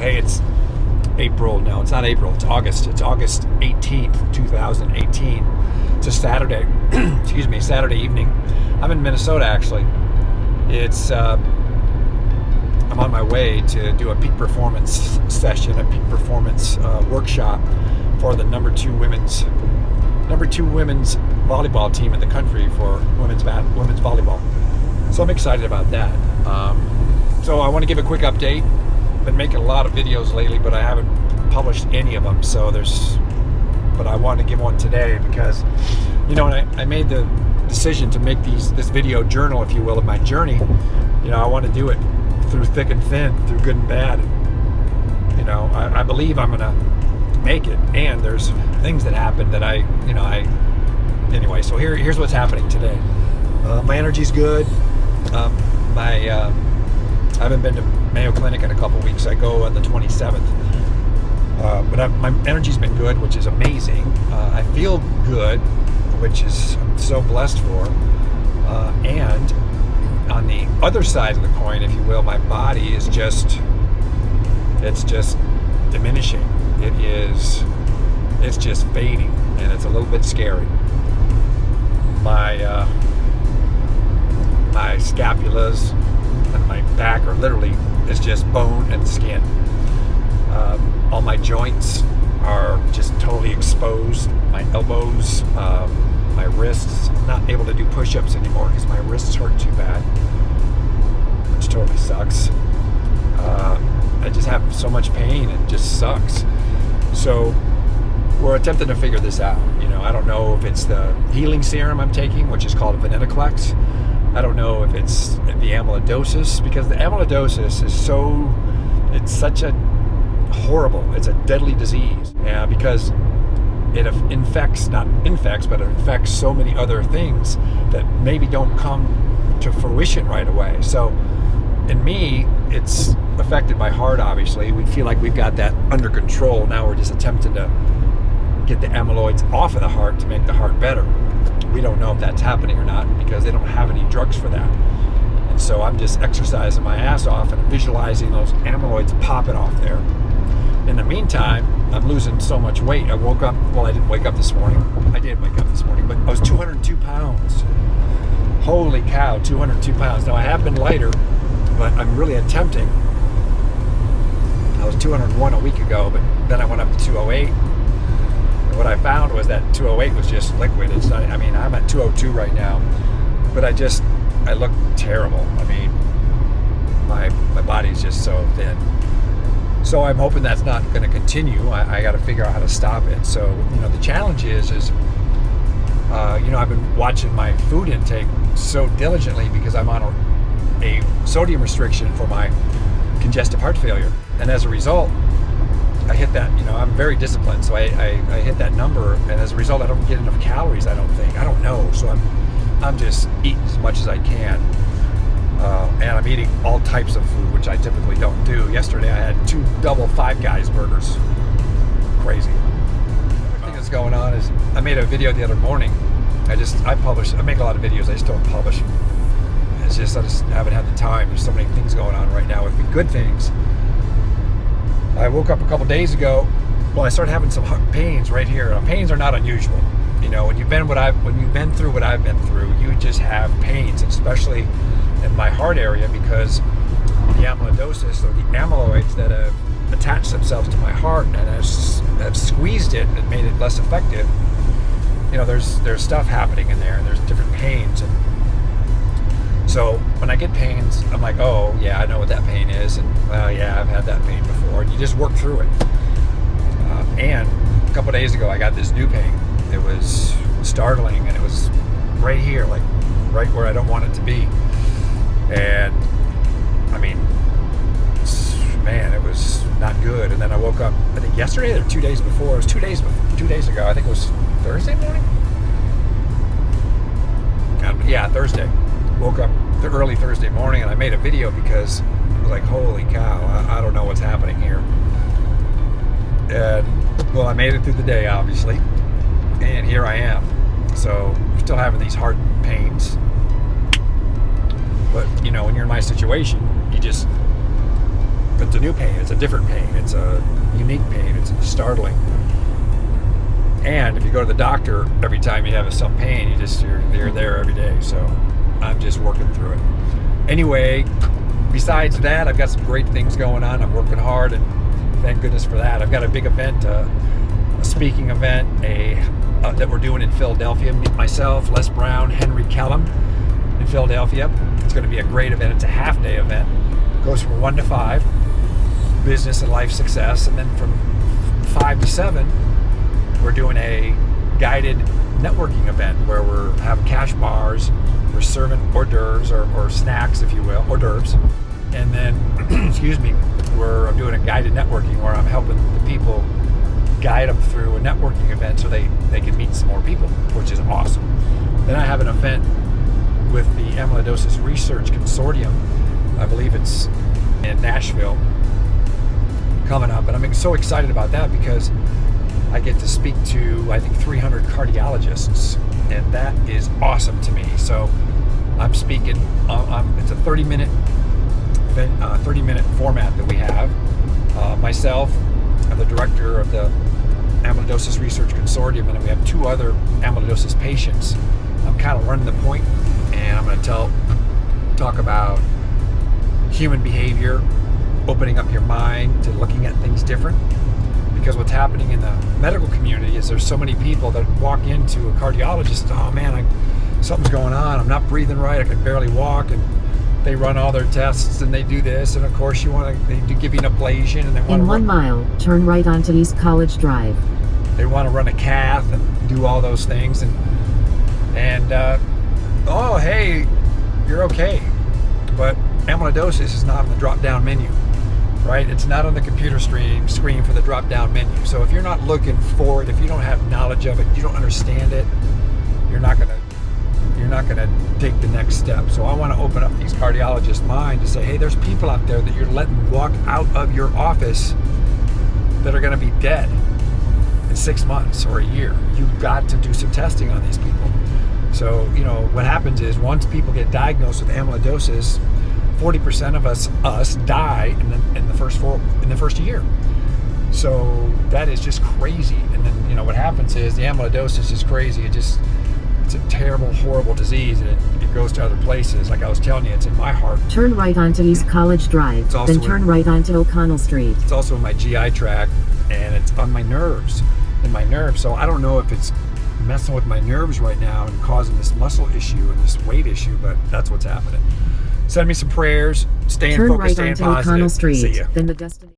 Hey, it's April. No, it's not April. It's August. It's August 18th, 2018. It's a Saturday. Excuse me, Saturday evening. I'm in Minnesota, actually. I'm on my way to do a peak performance session, a peak performance workshop for the number two women's volleyball team in the country for women's volleyball. So I'm excited about that. So I want to give a quick update. Been making a lot of videos lately, but I haven't published any of them. But I want to give one today because, when I made the decision to make this video journal, if you will, of my journey. I want to do it through thick and thin, through good and bad. I believe I'm gonna make it, and there's things that happen that anyway. So here's what's happening today. My energy's good. I haven't been to Mayo Clinic in a couple weeks. I go on the 27th. But my energy's been good, which is amazing. I feel good, which is I'm so blessed for. And on the other side of the coin, if you will, my body is just diminishing. It's just fading, and it's a little bit scary. My scapulas and my back are literally, it's just bone and skin. All my joints are just totally exposed. My elbows, my wrists. I'm not able to do push-ups anymore because my wrists hurt too bad, which totally sucks. I just have so much pain, it just sucks. So we're attempting to figure this out. I don't know if it's the healing serum I'm taking, which is called venetoclax. I don't know if it's the amyloidosis, because the amyloidosis is it's such a horrible, it's a deadly disease. Because it infects so many other things that maybe don't come to fruition right away. So in me, it's affected my heart, obviously. We feel like we've got that under control. Now we're just attempting to get the amyloids off of the heart to make the heart better. We don't know if that's happening or not because they don't have any drugs for that. And so I'm just exercising my ass off and visualizing those amyloids popping off there. In the meantime, I'm losing so much weight. I woke up, I didn't wake up this morning. I did wake up this morning, but I was 202 pounds. Holy cow, 202 pounds. Now I have been lighter, but I'm really attempting. I was 201 a week ago, but then I went up to 208. And what I found was that 208 was just liquid. It's not, I'm at 202 right now, but I look terrible. My body's just so thin. So I'm hoping that's not going to continue. I got to figure out how to stop it. So, the challenge is I've been watching my food intake so diligently because I'm on a sodium restriction for my congestive heart failure. And as a result, I hit that, I'm very disciplined. So I hit that number, and as a result, I don't get enough calories, I don't think. I don't know. So I'm just eating as much as I can. And I'm eating all types of food, which I typically don't do. Yesterday I had 2 double Five Guys burgers. Crazy. The thing that's going on is I made a video the other morning. I make a lot of videos, I just don't publish them. I just haven't had the time. There's so many things going on right now with me, good things. I woke up a couple days ago. Well, I started having some pains right here. Now, pains are not unusual. When you've been through what I've been through, you just have pains, especially in my heart area, because the amyloidosis, or the amyloids that have attached themselves to my heart and have squeezed it and made it less effective. There's stuff happening in there, and there's different pains. And so when I get pains, I'm like, oh yeah, I know what that pain is, and well, yeah, I've had that pain before, and you just work through it. And a couple days ago, I got this new pain. It was startling, and it was right here, like right where I don't want it to be. And man, it was not good. And then I woke up, I think yesterday or 2 days before. It was 2 days ago. I think it was Thursday morning. Yeah, Thursday. Woke up the early Thursday morning, and I made a video because I was like, holy cow, I don't know what's happening here. And well, I made it through the day, obviously, and here I am. So I'm still having these heart pains. But when you're in my situation, It's a new pain. It's a different pain. It's a unique pain. It's startling. And if you go to the doctor every time you have some pain, you're there every day. So I'm just working through it. Anyway, besides that, I've got some great things going on. I'm working hard, and thank goodness for that. I've got a big event, a speaking event, that we're doing in Philadelphia. Myself, Les Brown, Henry Kellum in Philadelphia. It's going to be a great event. It's a half-day event. It goes from 1 to 5, business and life success, and then from 5 to 7, we're doing a guided networking event where we're having cash bars, we're serving hors d'oeuvres or snacks, if you will, hors d'oeuvres, and then, excuse me, I'm doing a guided networking where I'm helping the people, guide them through a networking event so they can meet some more people, which is awesome. Then I have an event with the Amyloidosis Research Consortium. I believe it's in Nashville coming up, and I'm so excited about that because I get to speak to, I think, 300 cardiologists, and that is awesome to me. So I'm speaking, it's a 30-minute format that we have. Myself, I'm the director of the Amyloidosis Research Consortium, and then we have 2 other amyloidosis patients. I'm kind of running the point, and I'm going to talk about human behavior, opening up your mind to looking at things different. Because what's happening in the medical community is there's so many people that walk into a cardiologist, oh man, something's going on, I'm not breathing right, I can barely walk, and they run all their tests and they do this, and of course they do give you an ablation, and they want to in 1 mile, turn right onto East College Drive. They want to run a cath and do all those things, and oh hey, you're okay, but amyloidosis is not on the drop-down menu. Right? It's not on the computer screen for the drop-down menu. So if you're not looking for it, if you don't have knowledge of it, you don't understand it, you're not gonna take the next step. So I want to open up these cardiologists' mind to say, hey, there's people out there that you're letting walk out of your office that are going to be dead in 6 months or a year. You've got to do some testing on these people. So what happens is once people get diagnosed with amyloidosis, 40% of us die in the first year. So that is just crazy. And then what happens is the amyloidosis is crazy. It's a terrible, horrible disease, and it goes to other places. Like I was telling you, it's in my heart. Turn right onto East College Drive, then turn right onto O'Connell Street. It's also in my GI tract, and it's on my nerves. So I don't know if it's messing with my nerves right now and causing this muscle issue and this weight issue, but that's what's happening. Send me some prayers. Staying focused, staying positive. Turn right onto O'Connell Street, See ya. then the destination.